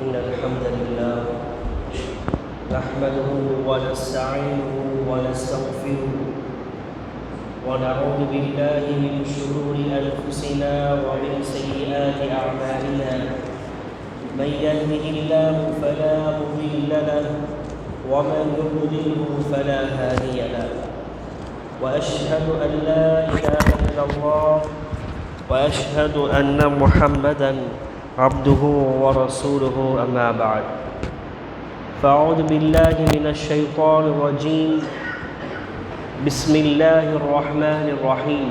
إن الحمد لله نحمده ونستعينه ونستغفره ونعوذ بالله من شرور أنفسنا ومن سيئات أعمالنا من يهده الله فلا مضل له ومن يضلله فلا هادي له وأشهد أن لا إله إلا الله وأشهد أن محمدًا عبده ورسوله أما بعد فأعوذ بالله من الشيطان الرجيم بسم الله الرحمن الرحيم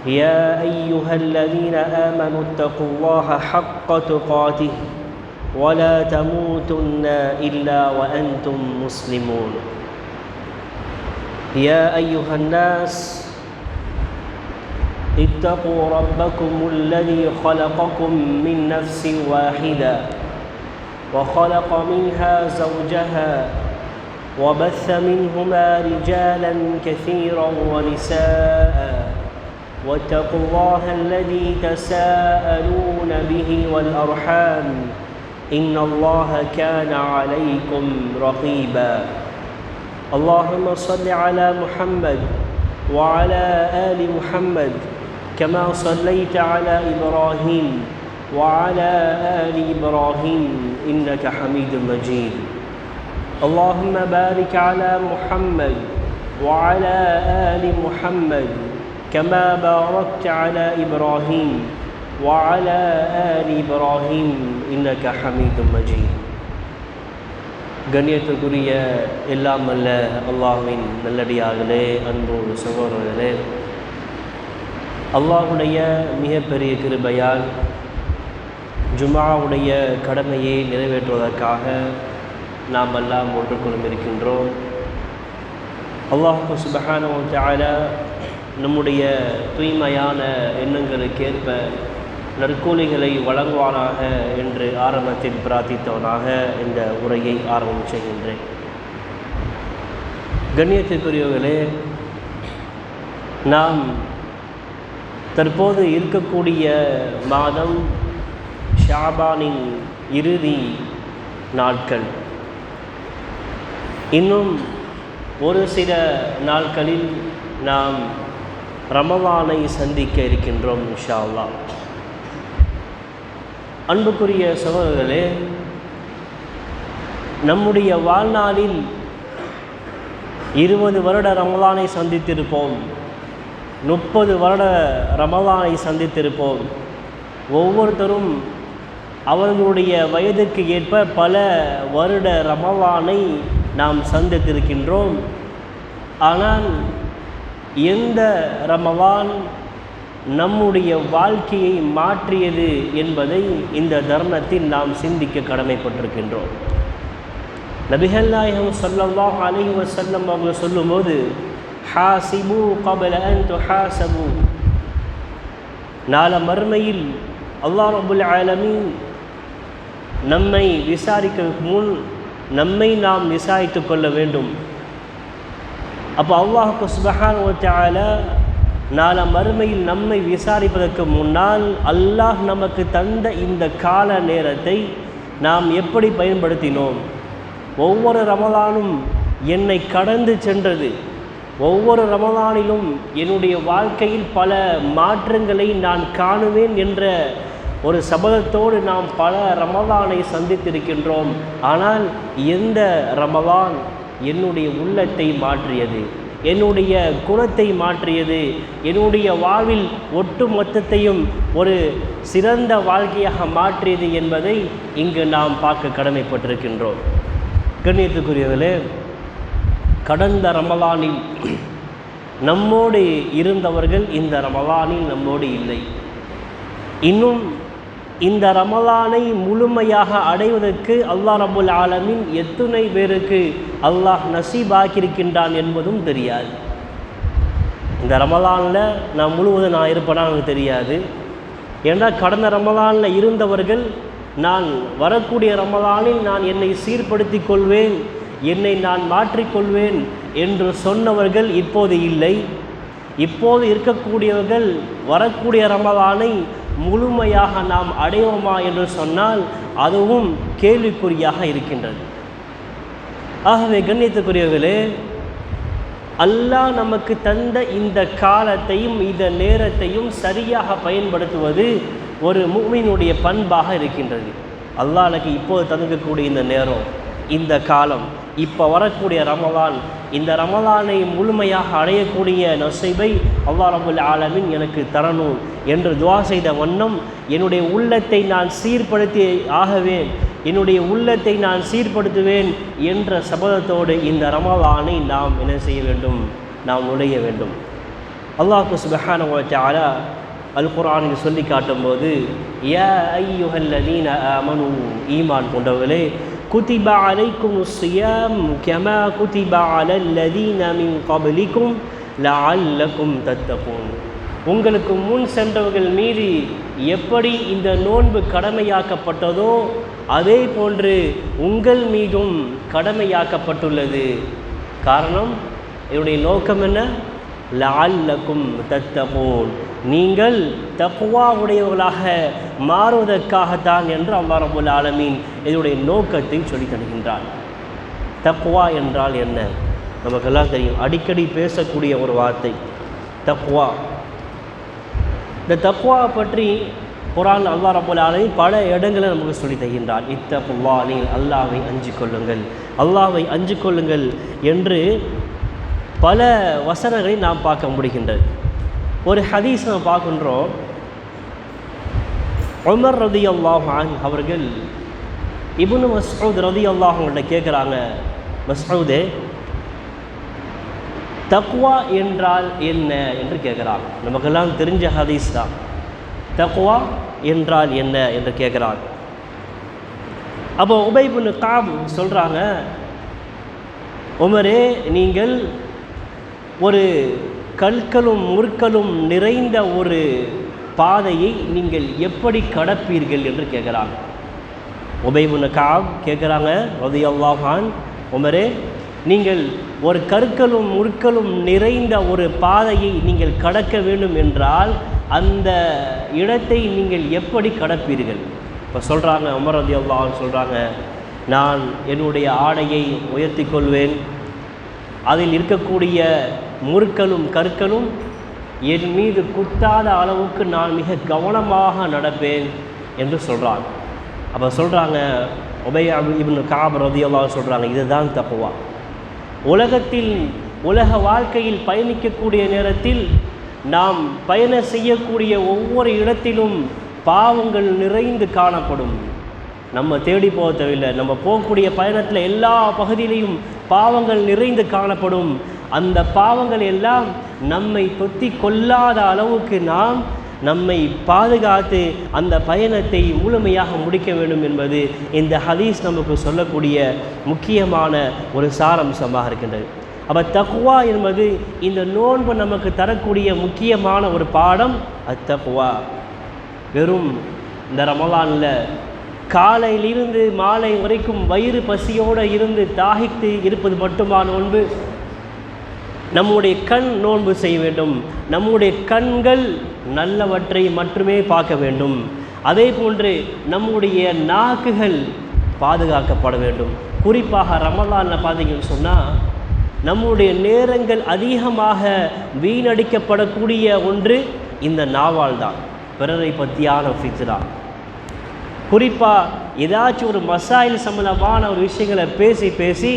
يا أيها الذين آمنوا اتقوا الله حق تقاته ولا تموتن إلا وأنتم مسلمون يا أيها الناس اتقوا ربكم الذي خلقكم من نفس واحدة وخلق منها زوجها وبث منهما رجالا كثيرا ونساء واتقوا الله الذي تساءلون به والأرحام إن الله كان عليكم رقيبا اللهم صل على محمد وعلى آل محمد كما صليت على إبراهيم وعلى آل إبراهيم إنك حميد مجيد اللهم بارك على محمد وعلى آل محمد كما باركت على إبراهيم وعلى آل إبراهيم إنك حميد مجيد கண்ணியத்துக்குரிய எல்லாம் அல்ல அல்லாஹ்வின் நல்லடியார்களே, அன்பு சகோதரர்களே, அல்லாஹ்வுடைய மிகப்பெரிய கிருபையால் ஜும்ஆவுடைய கடமையை நிறைவேற்றுவதற்காக நாம் எல்லாம் ஒன்று கொண்டிருக்கின்றோம். அல்லாஹ் சுப்ஹானஹு வ தஆலா நம்முடைய தூய்மையான எண்ணங்களுக்கேற்ப நற்கூலிகளை வழங்குவானாக என்று ஆரம்பத்தில் பிரார்த்தித்தவனாக இந்த உரையை ஆரம்பம் செய்கின்றேன். கண்ணியத்திற்குரியவர்களே, நாம் தற்போது இருக்கக்கூடிய மாதம் ஷாபானின் இறுதி நாட்கள். இன்னும் ஒரு சில நாட்களில் நாம் ரமலானை சந்திக்க இருக்கின்றோம் இன்ஷா அல்லாஹ். அன்புக்குரிய சகோதரர்களே, நம்முடைய வாழ்நாளில் 20 வருட ரமலானை சந்தித்திருப்போம், 30 வருட ரமலானை சந்தித்திருப்போம். ஒவ்வொருத்தரும் அவர்களுடைய வயதுக்கு ஏற்ப பல வருட ரமலானை நாம் சந்தித்திருக்கின்றோம். ஆனால் எந்த ரமலான் நம்முடைய வாழ்க்கையை மாற்றியது என்பதை இந்த தருணத்தில் நாம் சிந்திக்க கடமைப்பட்டிருக்கின்றோம். நபிகள் நாயகம் ஸல்லல்லாஹு அலைஹி வஸல்லம் அவர்கள் சொல்லும்போது, ஹாசிபு கப்ல அன் துஹாசபு, நாளை மறுமையில் அல்லாஹ் ரப்புல் ஆலமீன் நம்மை விசாரிக்கிறதுக்கு முன் நம்மை நாம் விசாரித்து கொள்ள வேண்டும். அப்போ அல்லாஹ் சுப்ஹானஹு வ தஆலா நாளை மறுமையில் நம்மை விசாரிப்பதற்கு முன்னால் அல்லாஹ் நமக்கு தந்த இந்த கால நேரத்தை நாம் எப்படி பயன்படுத்தினோம்? ஒவ்வொரு ரமலானும் என்னை கடந்து சென்றது. ஒவ்வொரு ரமலானிலும் என்னுடைய வாழ்க்கையில் பல மாற்றங்களை நான் காணுவேன் என்ற ஒரு சபதத்தோடு நாம் பல ரமலானை சந்தித்திருக்கின்றோம். ஆனால் எந்த ரமலான் என்னுடைய உள்ளத்தை மாற்றியது, என்னுடைய குணத்தை மாற்றியது, என்னுடைய வாழ்வில் ஒட்டு மொத்தத்தையும் ஒரு சிறந்த வாழ்க்கையாக மாற்றியது என்பதை இங்கு நாம் பார்க்க கடமைப்பட்டிருக்கின்றோம். கண்ணியத்துக்குரியவர்களே, கடந்த ரமலானில் நம்மோடு இருந்தவர்கள் இந்த ரமலானில் நம்மோடு இல்லை. இன்னும் இந்த ரமலானை முழுமையாக அடைவதற்கு அல்லாஹ் ரப்புல் ஆலமீன் எத்தனை பேருக்கு அல்லாஹ் நசீபாக்கியிருக்கின்றான் என்பதும் தெரியாது. இந்த ரமலானில் நான் முழுவதும் நான் இருப்பேனா எனக்கு தெரியாது. ஏன்னா கடந்த ரமலானில் இருந்தவர்கள் நான் வரக்கூடிய ரமலானில் நான் என்னை சீர்படுத்தி கொள்வேன், என்னை நான் மாற்றிக்கொள்வேன் என்று சொன்னவர்கள் இப்போது இல்லை. இப்போது இருக்கக்கூடியவர்கள் வரக்கூடிய ரமலானை முழுமையாக நாம் அடைவோமா என்று சொன்னால் அதுவும் கேள்விக்குறியாக இருக்கின்றது. ஆகவே கண்ணியத்துக்குரியவர்களே, அல்லாஹ் நமக்கு தந்த இந்த காலத்தையும் இந்த நேரத்தையும் சரியாக பயன்படுத்துவது ஒரு முஃமினுடைய பண்பாக இருக்கின்றது. அல்லாஹ் எனக்கு இப்போது தந்துக்கக்கூடிய இந்த நேரம், இந்த காலம், இப்போ வரக்கூடிய ரமலான், இந்த ரமலானை முழுமையாக அடையக்கூடிய நசீபை அல்லாஹ் ரப்புல் ஆலமீன் எனக்கு தரணும் என்று துஆ செய்த வண்ணம் என்னுடைய உள்ளத்தை நான் சீர்படுத்தி ஆகவேன், என்னுடைய உள்ளத்தை நான் சீர்படுத்துவேன் என்ற சபதத்தோடு இந்த ரமலானை நாம் என்ன செய்ய வேண்டும், நாம் நுழைய வேண்டும். அல்லாஹ் சுப்ஹானஹு வ தஆலா அல் குர்ஆனில் சொல்லி காட்டும்போது, யா அய்யுஹல்லதீன ஆமனூ, ஈமான் கொண்டவர்களே, குதிப அலைக்குமுஸ் ஸியாம் கமா குதிப அலல்லதீன மின் கப்லிக்கும் லஅல்லக்கும் தத்தகூன், உங்களுக்கு முன் சென்றவர்கள் மீது எப்படி இந்த நோன்பு கடமையாக்கப்பட்டதோ அதே போன்று உங்கள் மீதும் கடமையாக்கப்பட்டுள்ளது. காரணம், என்னுடைய நோக்கம் என்ன? லஅல்லக்கும் தத்தகூன், நீங்கள் தக்வா உடையவர்களாக மாறுவதற்காகத்தான் என்று அல்லாஹ் ரப்புல் ஆலமீன் இதனுடைய நோக்கத்தை சொல்லி தருகின்றார். தக்வா என்றால் என்ன? நமக்கெல்லாம் தெரியும், அடிக்கடி பேசக்கூடிய ஒரு வார்த்தை தக்வா. இந்த தக்வா பற்றி குர்ஆன் அல்லாஹ் ரப்புல் ஆலமீன் பல இடங்களில் நமக்கு சொல்லி தருகின்றார். இத்தகுல்லாஹ், நீங்கள் அல்லாஹ்வை அஞ்சிக் கொள்ளுங்கள், அல்லாஹ்வை அஞ்சிக் கொள்ளுங்கள் என்று பல வசனங்களை நாம் பார்க்க முடிகின்றது. ஒரு ஹதீஸ் நாம் பார்க்கின்றோம். உமர் ரலியல்லாஹு அன்ஹு அவர்கள் இப்னு மஸ்ஊத் ரலியல்லாஹு அன்ஹு கேட்குறாங்க, மஸ்ஊதே, தக்வா என்றால் என்ன என்று கேட்குறாங்க. நமக்கெல்லாம் தெரிஞ்ச ஹதீஸ் தான். தக்வா என்றால் என்ன என்று கேட்குறாங்க. அப்போ உபை இப்னு கஅப் சொல்கிறாங்க, உமரே, நீங்கள் ஒரு கற்களும் முற்களும் நிறைந்த ஒரு பாதையை நீங்கள் எப்படி கடப்பீர்கள் என்று கேட்குறாங்க. உபை இப்னு கஅப் கேட்குறாங்க ரலியல்லாஹு அன்ஹு, உமரே, நீங்கள் ஒரு கற்களும் முற்களும் நிறைந்த ஒரு பாதையை நீங்கள் கடக்க வேண்டும் என்றால் அந்த இடத்தை நீங்கள் எப்படி கடப்பீர்கள்? இப்போ சொல்கிறாங்க, உமர் ரலியல்லாஹு அன்ஹு சொல்கிறாங்க, நான் என்னுடைய ஆடையை உயர்த்தி கொள்வேன், அதில் இருக்கக்கூடிய முற்களும் கற்களும் என் மீது குத்தாத அளவுக்கு நான் மிக கவனமாக நடப்பேன் என்று சொல்கிறாங்க. அப்போ சொல்கிறாங்க உபை இப்னு கஅப் ரலியல்லாஹு அன்ஹு சொல்கிறாங்க, இதுதான் தக்வா. உலகத்தில் உலக வாழ்க்கையில் பயணிக்கக்கூடிய நேரத்தில் நாம் பயணம் செய்யக்கூடிய ஒவ்வொரு இடத்திலும் பாவங்கள் நிறைந்து காணப்படும். நம்ம தேடி போக தேவையில்லை, நம்ம போகக்கூடிய பயணத்தில் எல்லா பகுதியிலையும் பாவங்கள் நிறைந்து காணப்படும். அந்த பாவங்கள் எல்லாம் நம்மை தொத்தி கொள்ளாத அளவுக்கு நாம் நம்மை பாதுகாத்து அந்த பயணத்தை முழுமையாக முடிக்க வேண்டும் என்பது இந்த ஹதீஸ் நமக்கு சொல்லக்கூடிய முக்கியமான ஒரு சாரம்சமாக இருக்கின்றது. அப்போ தக்வா என்பது இந்த நோன்பு நமக்கு தரக்கூடிய முக்கியமான ஒரு பாடம். அத்தக்வா வெறும் இந்த ரமலானில் காலையிலிருந்து மாலை வரைக்கும் வயிறு பசியோடு இருந்து தாகித்து இருப்பது மட்டுமா நோன்பு? நம்முடைய கண் நோன்பு செய்ய வேண்டும், நம்முடைய கண்கள் நல்லவற்றை மட்டுமே பார்க்க வேண்டும். அதே போன்று நம்முடைய நாக்குகள் பாதுகாக்கப்பட வேண்டும். குறிப்பாக ரமலானில் பார்த்தீங்கன்னு சொன்னால் நம்முடைய நேரங்கள் அதிகமாக வீணடிக்கப்படக்கூடிய ஒன்று இந்த நாவால் தான். பிறரை பற்றியான ஃபித்னா, குறிப்பாக ஏதாச்சும் ஒரு மசாயில் சம்பந்தமான ஒரு விஷயங்களை பேசி பேசி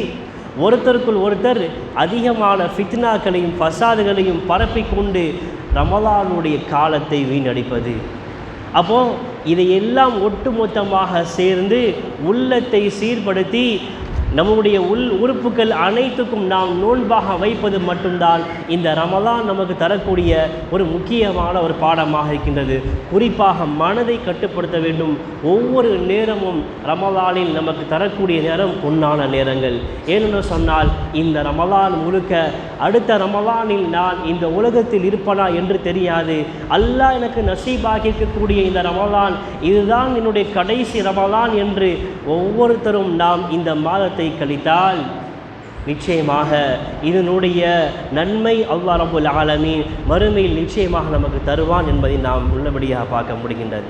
ஒருத்தருக்குள் ஒருத்தர் அதிகமான ஃபித்னாக்களையும் ஃபசாதுகளையும் பரப்பிக்கொண்டு ரமலானுடைய காலத்தை வீணடிப்பது. அப்போது இதையெல்லாம் ஒட்டுமொத்தமாக சேர்ந்து உள்ளத்தை சீர்படுத்தி நம்முடைய உறுப்புகள் அனைத்துக்கும் நாம் நோன்பாக வைப்பது மட்டும்தான் இந்த ரமலான் நமக்கு தரக்கூடிய ஒரு முக்கியமான ஒரு பாடமாக இருக்கின்றது. குறிப்பாக மனதை கட்டுப்படுத்த வேண்டும். ஒவ்வொரு நேரமும் ரமலானில் நமக்கு தரக்கூடிய நேரம் பொன்னான நேரங்கள். ஏனென்று சொன்னால் இந்த ரமலான் முழுக்க அடுத்த ரமலானில் நான் இந்த உலகத்தில் இருப்பனா என்று தெரியாது. அல்லாஹ் எனக்கு நசீபாகி இருக்கக்கூடிய இந்த ரமலான் இதுதான் என்னுடைய கடைசி ரமலான் என்று ஒவ்வொருத்தரும் நாம் இந்த மாதத்தை கழித்தால் நிச்சயமாக இதனுடைய நன்மை அல்லாஹ் ரப்புல் ஆலமீன் மறுமையில் நிச்சயமாக நமக்கு தருவான் என்பதை நாம் உள்ளபடியாக பார்க்க முடிகின்றது.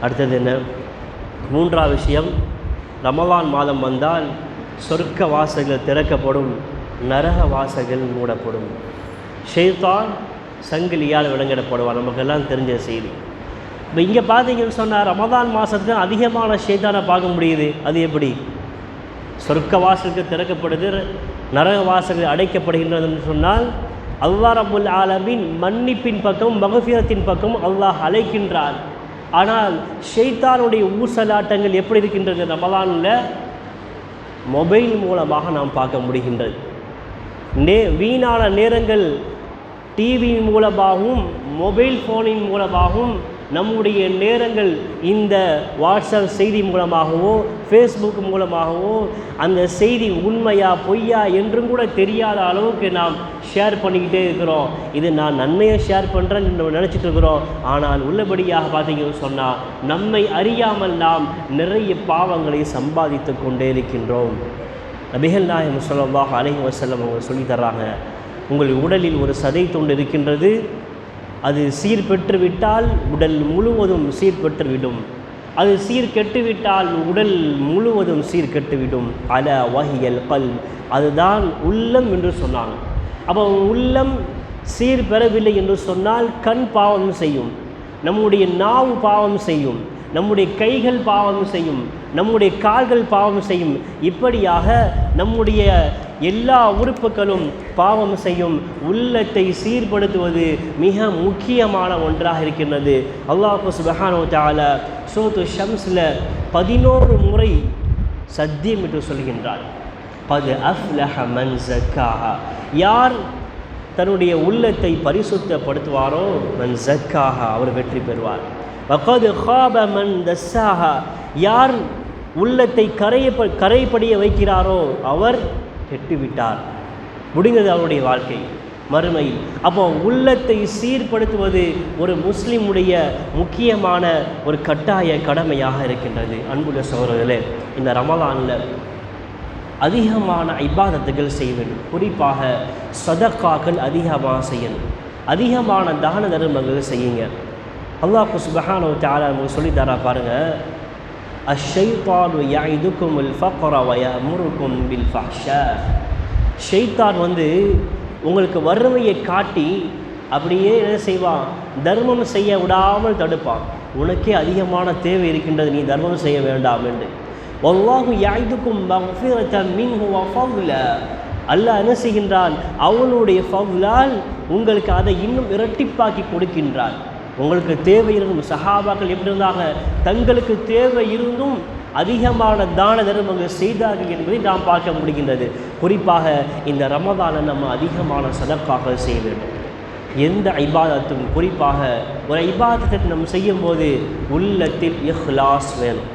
அடுத்தது என்ன? மூன்றாவது விஷயம், ரமலான் மாதம் வந்தால் சொர்க்க வாசல்கள் திறக்கப்படும், நரக வாசல்கள் மூடப்படும். ஷைத்தான் சங்கிலியால் விலங்கிடப்படுவான், நமக்கெல்லாம் தெரிஞ்ச செய்தி. இப்போ இங்கே பார்த்தீங்கன்னு சொன்னால் ரமலான் மாதத்துக்கு அதிகமான ஷைத்தானை பார்க்க முடியுது. அது எப்படி? சொர்க்க வாசல்கள் திறக்கப்படுது, நரக வாசல்கள் அடைக்கப்படுகின்றதுன்னு சொன்னால் அல்லாஹ் ரப்புல் ஆலமீன் மன்னிப்பின் பக்கம் மக்ஃபிரத்தின் பக்கம் அல்லாஹ் அழைக்கின்றார். ஆனால் ஷைத்தானுடைய ஊசலாட்டங்கள் எப்படி இருக்கின்றது? ரமலானில் மொபைல் மூலமாக நாம் பார்க்க முடிகின்றது. வீணான நேரங்கள் டிவியின் மூலமாகவும் மொபைல் ஃபோனின் மூலமாகவும் நம்முடைய நேரங்கள் இந்த வாட்ஸ்அப் செய்தி மூலமாகவோ ஃபேஸ்புக் மூலமாகவோ அந்த செய்தி உண்மையா பொய்யா என்றும் கூட தெரியாத அளவுக்கு நாம் ஷேர் பண்ணிக்கிட்டே இருக்கிறோம். இது நான் நன்மையை ஷேர் பண்ணுறேன்னு நம்ம நினச்சிட்டு இருக்கிறோம். ஆனால் உள்ளபடியாக பார்த்தீங்கன்னு சொன்னால் நம்மை அறியாமல் நாம் நிறைய பாவங்களை சம்பாதித்து கொண்டே இருக்கின்றோம். நபிகள் நாயகம் ஸல்லல்லாஹு அலைஹி வஸல்லம் அவங்க சொல்லி தர்றாங்க, உங்கள் உடலில் ஒரு சதை துண்டு இருக்கின்றது, அது சீர்பெற்று விட்டால் உடல் முழுவதும் சீர்பெற்றுவிடும், அது சீர்கெட்டுவிட்டால் உடல் முழுவதும் சீர்கெட்டுவிடும். அல வஹியல் கல், அதுதான் உள்ளம் என்று சொன்னாங்க. அப்போ உள்ளம் சீர் பெறவில்லை என்று சொன்னால் கண் பாவம் செய்யும், நம்முடைய நாவு பாவம் செய்யும், நம்முடைய கைகள் பாவம் செய்யும், நம்முடைய கால்கள் பாவம் செய்யும். இப்படியாக நம்முடைய எல்லா உறுப்புகளும் பாவம் செய்யும். உள்ளத்தை சீர்படுத்துவது மிக முக்கியமான ஒன்றாக இருக்கின்றது. அல்லாஹ் சுப்ஹானஹு வ தஆலா சூரத்து ஷம்ஸில் 11 முறை சத்தியம் என்று சொல்கின்றார். கத் அஃப்லஹ மன் ஸக்காஹா, யார் தன்னுடைய உள்ளத்தை பரிசுத்தப்படுத்துவாரோ மன் ஸக்காஹா, அவர் வெற்றி பெறுவார். வகத் ஹாப மன் தஸ்ஸாஹா, யார் உள்ளத்தை கரைப்படிய வைக்கிறாரோ அவர் கெட்டுவிட்டார், முடிந்தது அவருடைய வாழ்க்கை மறுமையில். அப்போ உள்ளத்தை சீர்படுத்துவது ஒரு முஸ்லிமுடைய முக்கியமான ஒரு கட்டாய கடமையாக இருக்கின்றது. அன்புள்ள சகோதரர்களே, இந்த ரமலானில் அதிகமான இபாதத்துகள் செய்ய வேண்டும். குறிப்பாக சதக்காக்கள் அதிகமாக செய்யணும், அதிகமான தான தர்மங்கள் செய்யுங்க. அல்லாஹ் சுப்ஹானஹு வ தஆலா நமக்கு சொல்லித்தரா பாருங்க, அஷ்ஷைத்தானு யஇதுகுமுல் ஃபக்ர வ யஅமுருகும் பில் ஃபஹ்ஷா. ஷைத்தான் உங்களுக்கு வறுமையை காட்டி அப்படியே என்ன செய்வான்? தர்மம் செய்ய விடாமல் தடுப்பான். உனக்கே அதிகமான தேவை இருக்கின்றது, நீ தர்மம் செய்ய வேண்டாம் என்று. வல்லாஹு யஇதுகும் மக்ஃபிரத்தன் மின்ஹு வ ஃபضلا, அல்லாஹ் என்ன செய்கின்றான்? அவனுடைய ஃபضலால் உங்களுக்கு அதை இன்னும் இரட்டிப்பாக்கி கொடுக்கின்றான். உங்களுக்கு தேவை இருந்தும், சஹாபாக்கள் எப்படி இருந்தாங்க? தங்களுக்கு தேவை இருந்தும் அதிகமான தான தர்மங்கள் செய்தார்கள் என்பதை நாம் பார்க்க முடிகின்றது. குறிப்பாக இந்த ரமதானை நம்ம அதிகமான சதக்காக்கள் செய்ய வேண்டும். எந்த இபாதத்தும், குறிப்பாக ஒரு இபாதத்தை நம்ம செய்யும் போது உள்ளத்தில் இஹ்லாஸ் வேணும்.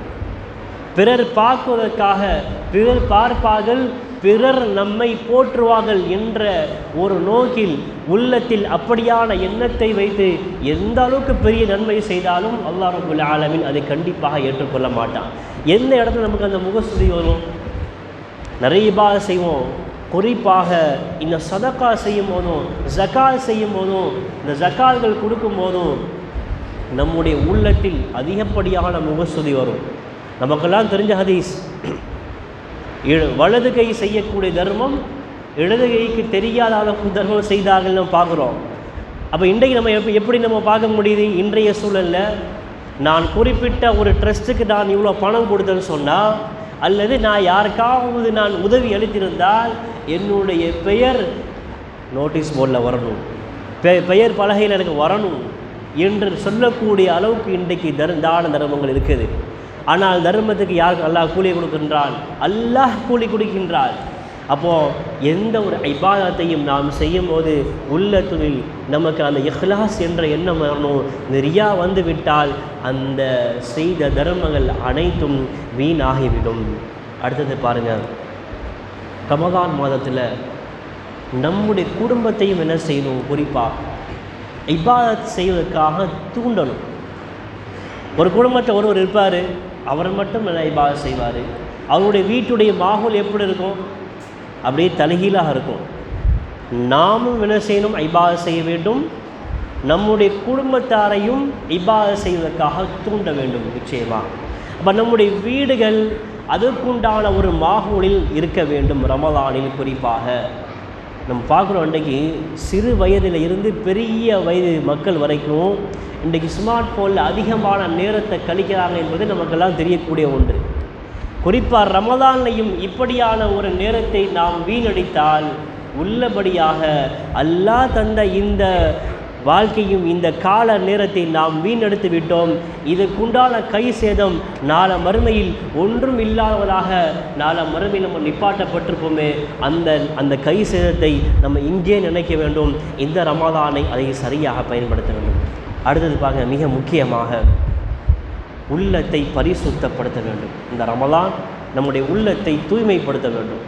பிறர் பார்ப்பதற்காக, பிறர் பார்ப்பார்கள், பிறர் நம்மை போற்றுவார்கள் என்ற ஒரு நோக்கில் உள்ளத்தில் அப்படியான எண்ணத்தை வைத்து எந்த அளவுக்கு பெரிய நன்மை செய்தாலும் அல்லாஹ் ரப்புல் ஆலமீன் அதை கண்டிப்பாக ஏற்றுக்கொள்ள மாட்டான். எந்த இடத்துல நமக்கு அந்த முகஸ்துதி வரும்? நிறைய இபாதத் செய்வோம், குறிப்பாக இந்த சதக்கா செய்யும் போதும் ஜகாத் செய்யும் போதும் இந்த ஜகாத்கள் கொடுக்கும் போதும் நம்முடைய உள்ளத்தில் அதிகப்படியான முகஸ்துதி வரும். நமக்கெல்லாம் தெரிஞ்ச ஹதீஸ், வலது கை செய்யக்கூடிய தர்மம் இடது கைக்கு தெரியாத அளவுக்கு தர்மம் செய்தார்கள் நம்ம பார்க்குறோம். அப்போ இன்றைக்கு நம்ம எப்படி நம்ம பார்க்க முடியுது? இன்றைய சூழலில் நான் குறிப்பிட்ட ஒரு ட்ரஸ்ட்டுக்கு நான் இவ்வளோ பணம் கொடுத்தேன்னு சொன்னால், அல்லது நான் யாருக்காவது நான் உதவி அளித்திருந்தால் என்னுடைய பெயர் நோட்டீஸ் போர்டில் வரணும், பெயர் பலகையில் எனக்கு வரணும் என்று சொல்லக்கூடிய அளவுக்கு இன்றைக்கு தான தர்மங்கள் இருக்குது. ஆனால் தர்மத்துக்கு யாருக்கு அல்லாஹ் கூலி கொடுக்கின்றான்? அல்லாஹ் கூலி கொடுக்கின்றான். அப்போது எந்த ஒரு இபாதத்தையும் நாம் செய்யும் போது உள்ளத்துவில் நமக்கு அந்த இஹ்லாஸ் என்ற எண்ணம் வரணும். ரியா வந்து விட்டால் அந்த செய்த தர்மங்கள் அனைத்தும் வீணாகிவிடும். அடுத்தது பாருங்கள், ரமதான் மாதத்தில் நம்முடைய குடும்பத்தையும் என்ன செய்யணும்? குறிப்பாக இபாதத் செய்வதற்காக தூண்டணும். ஒரு குடும்பத்தில் ஒருவர் இருப்பார், அவர் மட்டும் நல்லா இபாதத் செய்வார். அவருடைய வீட்டுடைய மாஹோல் எப்படி இருக்கும்? அப்படியே தலைகீழாக இருக்கும். நாமும் என்ன செய்யணும்? இபாதத் செய்ய வேண்டும். நம்முடைய குடும்பத்தாரையும் இபாதத் செய்வதற்காக தூண்ட வேண்டும் நிச்சயமாக. அப்போ நம்முடைய வீடுகள் அதற்குண்டான ஒரு மாகூலில் இருக்க வேண்டும். ரமலானில் குறிப்பாக நம்ம பார்க்குறோம், இன்றைக்கி சிறு வயதில் இருந்து பெரிய வயது மக்கள் வரைக்கும் இன்றைக்கி ஸ்மார்ட் ஃபோனில் அதிகமான நேரத்தை கழிக்கிறாங்க என்பது நமக்கெல்லாம் தெரியக்கூடிய ஒன்று. குறிப்பாக ரமலான்லையும் இப்படியான ஒரு நேரத்தை நாம் வீணடித்தால் உள்ளபடியாக அல்லாஹ் தந்த இந்த வாழ்க்கையும் இந்த கால நேரத்தை நாம் வீணெடுத்து விட்டோம். இதற்குண்டான கை சேதம் நாளை மறுமையில் ஒன்றும் இல்லாதவதாக நாளை மறுமையில் நம்ம நிப்பாட்டப்பட்டிருப்போமே, அந்த கை சேதத்தை நம்ம இங்கே நினைக்க வேண்டும். இந்த ரமலானை அதை சரியாக பயன்படுத்த வேண்டும். அடுத்தது பாருங்க, மிக முக்கியமாக உள்ளத்தை பரிசுத்தப்படுத்த வேண்டும். இந்த ரமலான் நம்முடைய உள்ளத்தை தூய்மைப்படுத்த வேண்டும்.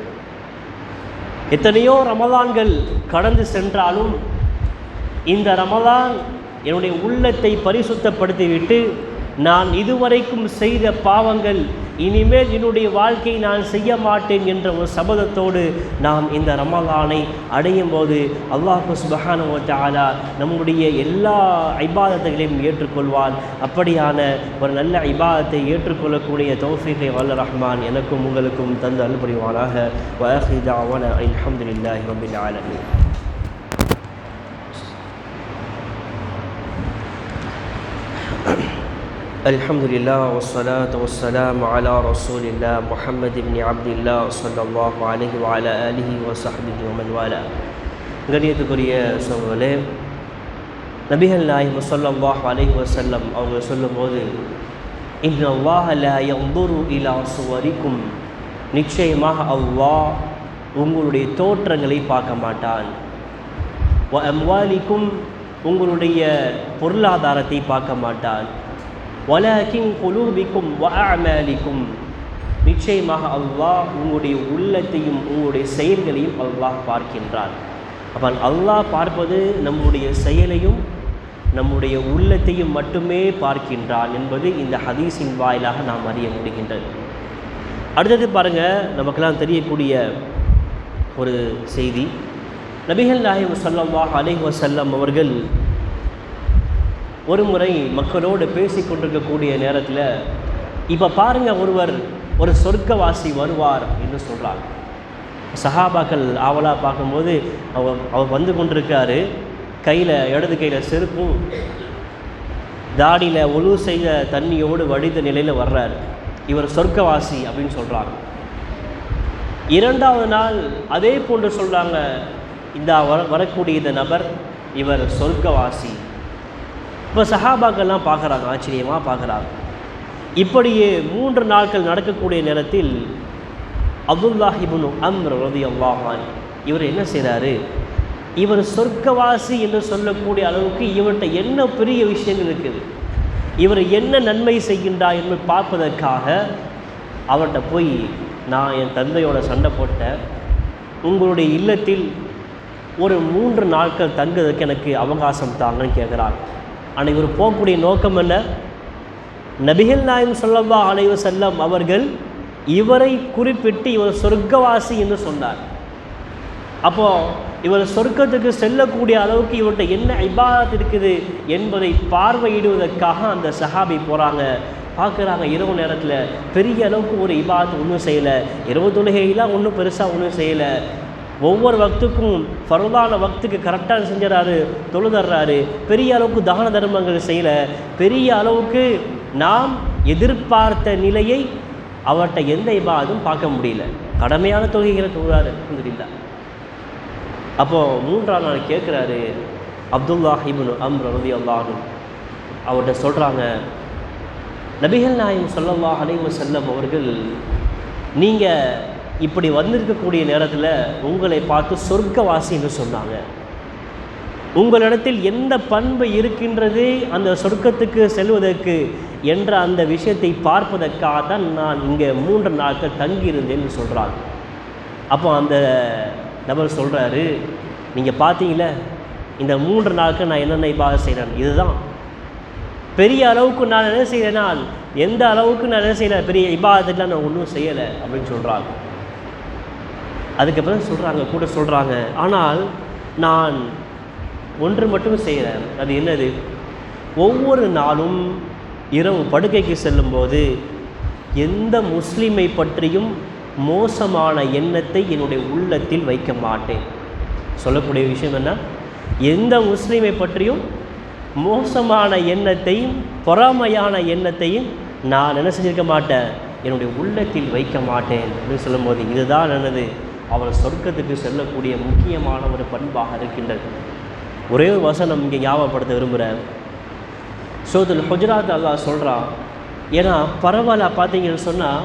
எத்தனையோ ரமலான்கள் கடந்து சென்றாலும் இந்த ரமலான் என்னுடைய உள்ளத்தை பரிசுத்தப்படுத்திவிட்டு நான் இதுவரைக்கும் செய்த பாவங்கள் இனிமேல் என்னுடைய வாழ்க்கையை நான் செய்ய மாட்டேன் என்ற ஒரு சபதத்தோடு நாம் இந்த ரமலானை அடையும் போது அல்லாஹ் சுப்ஹானஹு வ தஆலா நம்முடைய எல்லா இபாதத்துகளையும் ஏற்றுக்கொள்வான். அப்படியான ஒரு நல்ல இபாதத்தை ஏற்றுக்கொள்ளக்கூடிய தௌஃபீகை வல்ல ரஹ்மான் எனக்கும் உங்களுக்கும் தந்து அருள் புரிவானாக. வ ஆகிரு தஅவானா அல்ஹம்துலில்லாஹி ரப்பில் ஆலமீன். அல்ஹம்துலில்லாஹ் வஸ்ஸலாத்து வஸ்ஸலாமு அலா ரசூலில்லாஹ் முஹம்மது இப்னு அப்துல்லாஹ் ஸல்லல்லாஹு அலைஹி வ அலா ஆலிஹி வ ஸஹ்பிஹி வ மன் வாலா. கண்ணியத்துக்குரிய சகோதரர்களே, நபிகள் நாயகம் ஸல்லல்லாஹு அலைஹி வஸல்லம் அவங்க சொல்லும்போது, இன்னல்லாஹ லா யன்துரு இலா சுவரிக்கும், நிச்சயமாக அல்லாஹ் உங்களுடைய தோற்றங்களை பார்க்க மாட்டான். வ அம்வாலிக்கும், உங்களுடைய பொருளாதாரத்தை பார்க்க மாட்டான். வலகின் குலூபிக்கும் வ அஅமாலிக்கும், நிச்சயமாக அல்லாஹ் உங்களுடைய உள்ளத்தையும் உங்களுடைய செயல்களையும் அல்லாஹ் பார்க்கின்றான். அப்போ அல்லாஹ் பார்ப்பது நம்முடைய செயலையும் நம்முடைய உள்ளத்தையும் மட்டுமே பார்க்கின்றான் என்பது இந்த ஹதீஸின் வாயிலாக நாம் அறிய முடிகின்றது. அடுத்தது பாருங்கள், நமக்கெல்லாம் தெரியக்கூடிய ஒரு செய்தி, நபிகள் நாயகம் ஸல்லல்லாஹு அலைஹி வஸல்லம் அவர்கள் ஒரு முறை மக்களோடு பேசி கொண்டிருக்கக்கூடிய நேரத்தில், இப்போ பாருங்கள், ஒரு சொர்க்கவாசி வருவார் என்று சொல்கிறார். சஹாபாக்கள் ஆவலாக பார்க்கும்போது அவர் வந்து கொண்டிருக்காரு, இடது கையில் செருப்பும் தாடியில் ஒழு செய்த தண்ணியோடு வடித்த நிலையில் வர்றார். இவர் சொர்க்கவாசி அப்படின்னு சொல்கிறாங்க. இரண்டாவது நாள் அதே போன்று சொல்கிறாங்க, இந்த வரக்கூடிய இந்த நபர் இவர் சொர்க்கவாசி. இப்போ சஹாபாக்கள்லாம் பார்க்குறாங்க, ஆச்சரியமாக பார்க்குறாங்க. இப்படியே 3 நாட்கள் நடக்கக்கூடிய நேரத்தில் அப்துல்லாஹ் இப்னு அம்ர் ரலியல்லாஹு அன்ஹு இவர் என்ன செய்கிறாரு, இவர் சொர்க்கவாசி என்று சொல்லக்கூடிய அளவுக்கு இவர்கிட்ட என்ன பெரிய விஷயங்கள் இருக்குது, இவர் என்ன நன்மை செய்கின்றார் என்று பார்ப்பதற்காக அவர்கிட்ட போய், நான் என் தந்தையோட சண்டை போட்டேன், உங்களுடைய இல்லத்தில் ஒரு 3 நாட்கள் தங்குவதற்கு எனக்கு அவகாசம் தாங்கன்னு கேட்குறாங்க. ஆனால் இவர் போகக்கூடிய நோக்கம் என்ன? நபிகள் நாயகம் ஸல்லல்லாஹு அலைஹி வஸல்லம் அவர்கள் இவரை குறிப்பிட்டு இவர் சொர்க்கவாசி என்று சொன்னார். அப்போது இவர் சொர்க்கத்துக்கு செல்லக்கூடிய அளவுக்கு இவர்கிட்ட என்ன இபாதத் இருக்குது என்பதை பார்வையிடுவதற்காக அந்த சஹாபி போகிறாங்க. பார்க்குறாங்க, இரவு நேரத்தில் பெரிய அளவுக்கு ஒரு இபாதத் ஒன்றும் செய்யலை, இரவு தொழுகையெல்லாம் ஒன்றும் பெருசாக ஒன்றும் செய்யலை, ஒவ்வொரு வக்துக்கும் ஃபர்தான வக்துக்கு கரெக்டாக செஞ்சிடறாரு, தொழுதர்றாரு, பெரிய அளவுக்கு தான தர்மங்கள் செய்யலை, பெரிய அளவுக்கு நாம் எதிர்பார்த்த நிலையை அவர்கிட்ட எந்த இபாதும் பார்க்க முடியல, கடமையான தொழுகைகளை தொழுறாரு அல்ஹம்துலில்லாஹ். அப்போது 3ஆம் நாள் கேட்குறாரு, அப்துல்லாஹ் இப்னு அம்ர் ரலியல்லாஹு அன்ஹு அவர்கிட்ட சொல்கிறாங்க, நபிகள் நாயகம் ஸல்லல்லாஹு அலைஹி வஸல்லம் அவர்கள் நீங்கள் இப்படி வந்திருக்கக்கூடிய நேரத்தில் உங்களை பார்த்து சொர்க்கவாசி என்று சொன்னாங்க. உங்களிடத்தில் எந்த பண்பு இருக்கின்றது அந்த சொர்க்கத்துக்கு செல்வதற்கு என்ற அந்த விஷயத்தை பார்ப்பதற்காக தான் நான் இங்கே 3 நாட்கள் தங்கியிருந்தேன்னு சொல்கிறாங்க. அப்போ அந்த நபர் சொல்கிறாரு, நீங்கள் பார்த்தீங்களே இந்த 3 நாட்கள் நான் என்னென்ன இபாதத் செய்கிறேன், இதுதான் பெரிய அளவுக்கு நான் என்ன செய்கிறேன்னா, எந்த அளவுக்கு நான் என்ன செய்யலை, பெரிய இபாதத்துலாம் நான் ஒன்றும் செய்யலை அப்படின்னு சொல்கிறாங்க. அதுக்கப்புறம் சொல்கிறாங்க, கூட சொல்கிறாங்க, ஆனால் நான் ஒன்று மட்டும் செய்கிறேன். அது என்னது? ஒவ்வொரு நாளும் இரவு படுக்கைக்கு செல்லும்போது எந்த முஸ்லீமை பற்றியும் மோசமான எண்ணத்தை என்னுடைய உள்ளத்தில் வைக்க மாட்டேன். சொல்லக்கூடிய விஷயம் என்ன? எந்த முஸ்லீமை பற்றியும் மோசமான எண்ணத்தையும் பொறாமையான எண்ணத்தையும் நான் என்ன செஞ்சிருக்க மாட்டேன், என்னுடைய உள்ளத்தில் வைக்க மாட்டேன் அப்படின்னு சொல்லும்போது இதுதான் என்னது அவர் சொர்க்கத்துக்கு செல்லக்கூடிய முக்கியமான ஒரு பண்பாக இருக்கின்றது. ஒரே ஒரு வசனம் இங்கே ஞாபகப்படுத்த விரும்புகிறேன். சூரத்துல் ஹுஜராத் அல்லாஹ் சொல்கிறான். ஏன்னா பரவாயில்ல பார்த்தீங்கன்னு சொன்னால்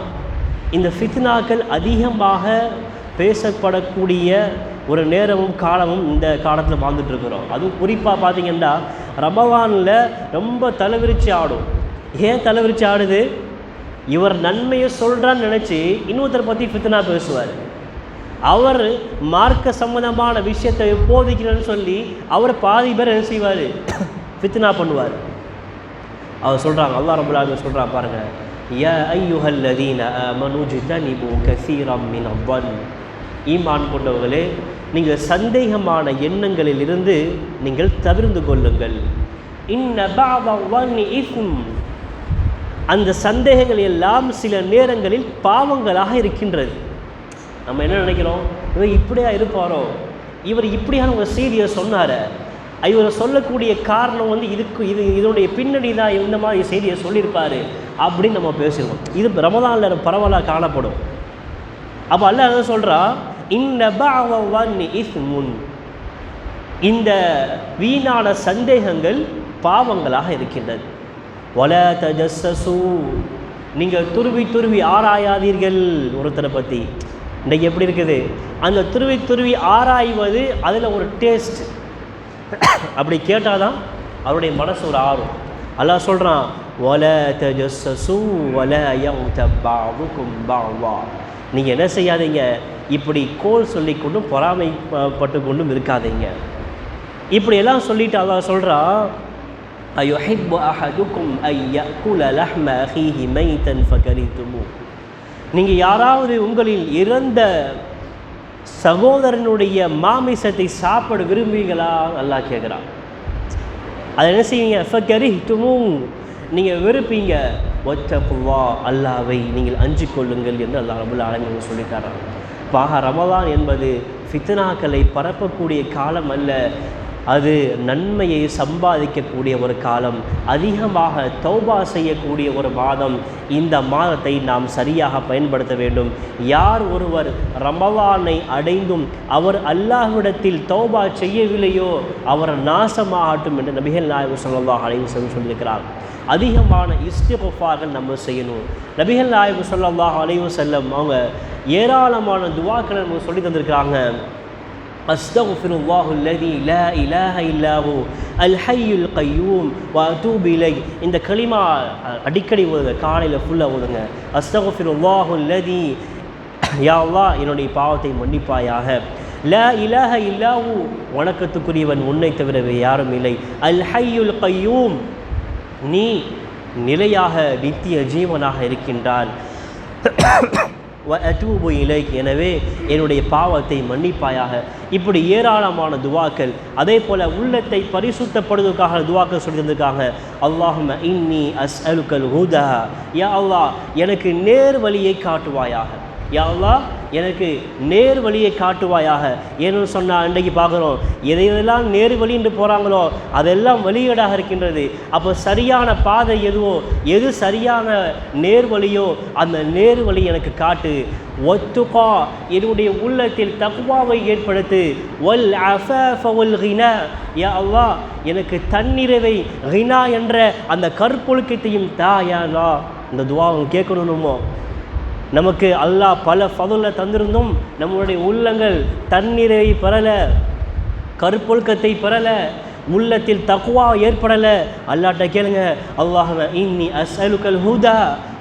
இந்த ஃபித்னாக்கள் அதிகமாக பேசப்படக்கூடிய ஒரு நேரமும் காலமும் இந்த காலத்தில் வாழ்ந்துட்டுருக்குறோம். அதுவும் குறிப்பாக பார்த்தீங்கன்னா ரமலானில் ரொம்ப தலைவிரிச்சு ஆடும். ஏன் தலைவிரிச்சு ஆடுது? இவர் நன்மையை சொல்கிறான்னு நினச்சி இன்னொருத்தரை பற்றி ஃபித்னா பேசுவார். அவர் மார்க்க சம்பந்தமான விஷயத்தை போதிக்கிறேன்னு சொல்லி அவர் பாதி பேர் என்ன செய்வார், ஃபித்னா பண்ணுவார். அவர் சொல்கிறாங்க, அல்லாஹ் ரப்பல் ஆலமீன் சொல்கிறான் பாருங்கள், யா அய்யுஹல்லதீன ஆமனூ ஜ்தனிபூ கஸீரம் மினல்-ظن. ஈமான் கொண்டவர்களே, நீங்கள் சந்தேகமான எண்ணங்களிலிருந்து நீங்கள் தவிர்ந்து கொள்ளுங்கள். இன்ன பஅத-ظنி இஸ்ம். அந்த சந்தேகங்கள் எல்லாம் சில நேரங்களில் பாவங்களாக இருக்கின்றது. நம்ம என்ன நினைக்கிறோம், இவர் இப்படியா இருப்பாரோ, இவர் இப்படியான ஒரு செய்தியை சொன்னார், இவர் சொல்லக்கூடிய காரணம் இதனுடைய பின்னணி தான் இந்த மாதிரி செய்தியை சொல்லியிருப்பார் அப்படின்னு நம்ம பேசுவோம். இது ரமலானில் பரவலாக காணப்படும். அப்போ அல்லாஹ் என்ன சொல்கிறா, இன்ன பஅத-ظنி இஸ்முன். இந்த வீணான சந்தேகங்கள் பாவங்களாக இருக்கின்றது. வலா தஜஸ்ஸஸூ. நீங்கள் துருவி ஆராயாதீர்கள் ஒருத்தரை பற்றி. இன்றைக்கு எப்படி இருக்குது, அந்த துருவி ஆராய்வது அதில் ஒரு டேஸ்ட். அப்படி கேட்டால் தான் அவருடைய மனசு ஒரு ஆர்வம். அல்லாஹ் சொல்கிறான், வலா தஜஸ்ஸஸூ வலா யக்தப் பஅதுக்கும் பஅதா. நீங்கள் என்ன செய்யாதீங்க, இப்படி கோல் சொல்லி கொண்டும் பொறாமைப்பட்டு கொண்டும் இருக்காதீங்க. இப்படியெல்லாம் சொல்லிட்டு அல்லாஹ் சொல்கிறான், அயுஹிப்பு அஹதுக்கும் ஐ யஅகுல லஹ்ம அஹீஹி மைத்தன் ஃபகரிஹ்துமூ. நீங்கள் யாராவது உங்களில் இறந்த சகோதரனுடைய மாமிசத்தை சாப்பிட விரும்புவீங்களா? அல்லாஹ் கேட்குறான். அதை என்ன செய்வீங்க? ஃபகரிஹ்துமூ. நீங்கள் வெறுப்பீங்க. வத்தகுல்லாஹ். அல்லாஹ்வை நீங்கள் அஞ்சு கொள்ளுங்கள் என்று அல்லாஹ் ரப்பல் ஆலமீன் சொல்லித்தரான். பாக ரமலான் என்பது ஃபித்னாக்களை பரப்பக்கூடிய காலம் அல்ல, அது நன்மையை சம்பாதிக்கக்கூடிய ஒரு காலம், அதிகமாக தௌபா செய்யக்கூடிய ஒரு மாதம். இந்த மாதத்தை நாம் சரியாக பயன்படுத்த வேண்டும். யார் ஒருவர் ரமலானை அடைந்தும் அவர் அல்லாஹ்விடத்தில் தௌபா செய்யவில்லையோ அவர் நாசமாகட்டும் என்று நபிகள் நாயகம் ஸல்லல்லாஹு அலைஹி வஸல்லம் சொல்லியிருக்கிறார். அதிகமான இஸ்திக்ஃபார்கள் நம்ம செய்யணும். நபிகள் நாயகம் ஸல்லல்லாஹு அலைஹி வஸல்லம் அவங்க ஏராளமான துஆக்களை நமக்கு சொல்லி தந்திருக்கிறாங்க. அஸ்தக்ஃபிருல்லாஹு அல்லதி லா இலாஹ இல்லா ஹு அல் ஹய்யுல் கய்யூம் வ அதூபு இலை. இந்த கலிமா அடிக்கடி ஓதுங்க, காலையில் ஃபுல்லாக ஓதுங்க. அஸ்தக்ஃபிருல்லாஹு அல்லதி, யா அல்லாஹ் என்னுடைய பாவத்தை மன்னிப்பாயாக. லா இலாஹ இல்லா ஹு, வணக்கத்துக்குரியவன் உன்னை தவிர வேறு யாரும் இல்லை. அல் ஹய்யுல் கய்யூம், நீ நிலையாக நித்திய ஜீவனாக இருக்கின்றான். வ அதூபு இலைக், எனவே என்னுடைய பாவத்தை மன்னிப்பாயாக. இப்படி ஏராளமான துவாக்கள். அதே போல் உள்ளத்தை பரிசுத்தப்படுவதற்காக துவாக்கள் சொல்லி தந்திருக்காங்க. அல்லாஹும்ம இன்னி அஸ்அலுக்கல் ஹுதா. யா அல்லாஹ் எனக்கு நேர் வழியை காட்டுவாயாக. யா அல்லாஹ் எனக்கு நேர் வழியை காட்டுவாயாக. ஏன்னு சொன்னால் இன்றைக்கு பார்க்குறோம், எதையெல்லாம் நேர் வழி என்று போகிறாங்களோ அதெல்லாம் வழியீடாக இருக்கின்றது. அப்போ சரியான பாதை எதுவோ, எது சரியான நேர் வழியோ அந்த நேர் வழி எனக்கு காட்டு. ஒத்துகா, என்னுடைய உள்ளத்தில் தக்வாவை ஏற்படுத்து. வல் அஃபாஃப வல் கினா, யா அல்லாஹ் எனக்கு தன்னிறைவை கினா என்ற அந்த கற்பொழுக்கத்தையும் தா யா அல்லாஹ். இந்த துவாவை கேட்கணுமோ? நமக்கு அல்லாஹ் பல ஃபதுலை தந்திருந்தும் நம்மளுடைய உள்ளங்கள் தன்னிறைவை பெறலை, கற்பொழுக்கத்தை பெறலை, உள்ளத்தில் தக்வா ஏற்படலை. அல்லாஹ்ட்ட கேளுங்க, அல்லாஹும்ம இன்னி அஸ்அலுக்கல் ஹுதா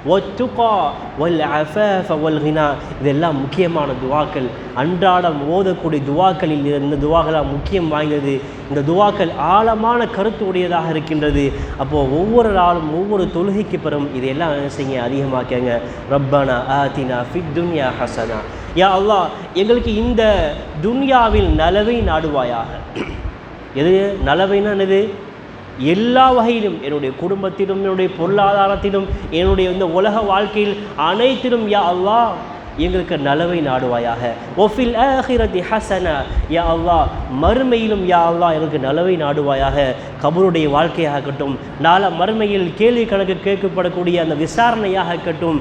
வத்துகா வல் அஃபாஃப வல் கினா. இதெல்லாம் முக்கியமான துவாக்கள். அன்றாடம் ஓதக்கூடிய துவாக்களில் இந்த துவாக்களாக முக்கியம் வாய்ந்தது. இந்த துவாக்கள் ஆழமான கருத்து உடையதாக இருக்கின்றது. அப்போது ஒவ்வொரு நாளும் ஒவ்வொரு தொழுகைக்கு பெறும் இதையெல்லாம் என்ன செய்யுங்க, அதிகமாக்கங்க. ரப்பனா ஆத்தினா ஃபித் துன்யா ஹஸனா யா அல்லாஹ் எங்களுக்கு இந்த துன்யாவில் நலவை நாடுவாயாக. எது நலவைனா என்னது? எல்லா வகையிலும், என்னுடைய குடும்பத்திலும், என்னுடைய பொருளாதாரத்திலும், என்னுடைய இந்த உலக வாழ்க்கையில் அனைத்திலும் யா அல்லாஹ் எங்களுக்கு நலவை நாடுவாயாக. ஒஃபில் ஆஹிரத்தி ஹசனா, யா அல்லாஹ் மறுமையிலும் யா அல்லாஹ் எங்களுக்கு நலவை நாடுவாயாக. கபருடைய வாழ்க்கையாக இருக்கட்டும், நாளை மறுமையில் கேள்வி கணக்கு கேட்கப்படக்கூடிய அந்த விசாரணையாக இருக்கட்டும்,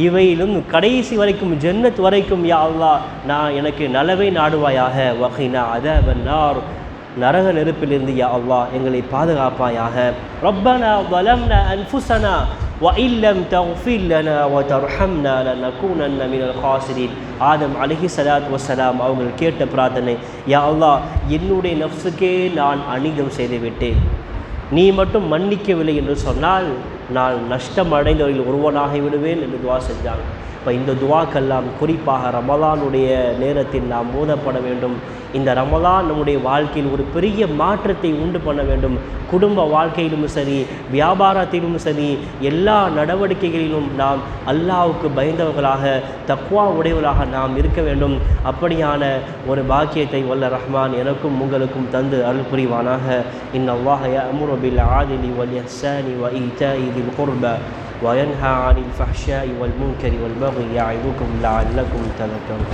இவையிலும் கடைசி வரைக்கும் ஜன்னத் வரைக்கும் யா அல்லாஹ் எனக்கு நலவை நாடுவாயாக. வகினா அதபன்னார், நரக நெருப்பிலிருந்து யா அல்லாஹ் எங்களை பாதுகாப்பாயாக. ரப்பனா வலம்னா அன்ஃபுஸனா وَإِن لَّمْ تَغْفِرْ لَنَا وَتَرْحَمْنَا لَنَكُونَنَّ مِنَ الْخَاسِرِينَ. ஆதம் அலைஹிஸ்ஸலாத்து வஸ்ஸலாம் அவர்கள் கேட்ட பிரார்த்தனை, யா அல்லாஹ் என்னுடைய நஃப்ஸுக்கே நான் அநீதம் செய்து விட்டேன், நீ மட்டும் மன்னிக்கவில்லை என்று சொன்னால் நான் நஷ்டம் அடைந்தவர்கள் ஒருவனாகி விடுவேன் என்று துவா செஞ்சாங்க. இப்போ இந்த துவாக்கெல்லாம் குறிப்பாக ரமலானுடைய நேரத்தில் நாம் ஓதப்பட வேண்டும். இந்த ரமலான் நம்முடைய வாழ்க்கையில் ஒரு பெரிய மாற்றத்தை உண்டு பண்ண வேண்டும். குடும்ப வாழ்க்கையிலும் சரி, வியாபாரத்திலும் சரி, எல்லா நடவடிக்கைகளிலும் நாம் அல்லாஹ்வுக்கு பயந்தவர்களாக, தக்வா உடையவர்களாக நாம் இருக்க வேண்டும். அப்படியான ஒரு பாக்கியத்தை வல்ல ரஹ்மான் எனக்கும் உங்களுக்கும் தந்து அருள் புரிவானாக. இன்னல்லாஹ யஅமுரு பில் ஆதிலி வல் இஹ்சானி வ ஈதாஇ தில் குர்பா وينهى عن الفحشاء والمنكر والبغي يعظكم لعلكم تذكرون.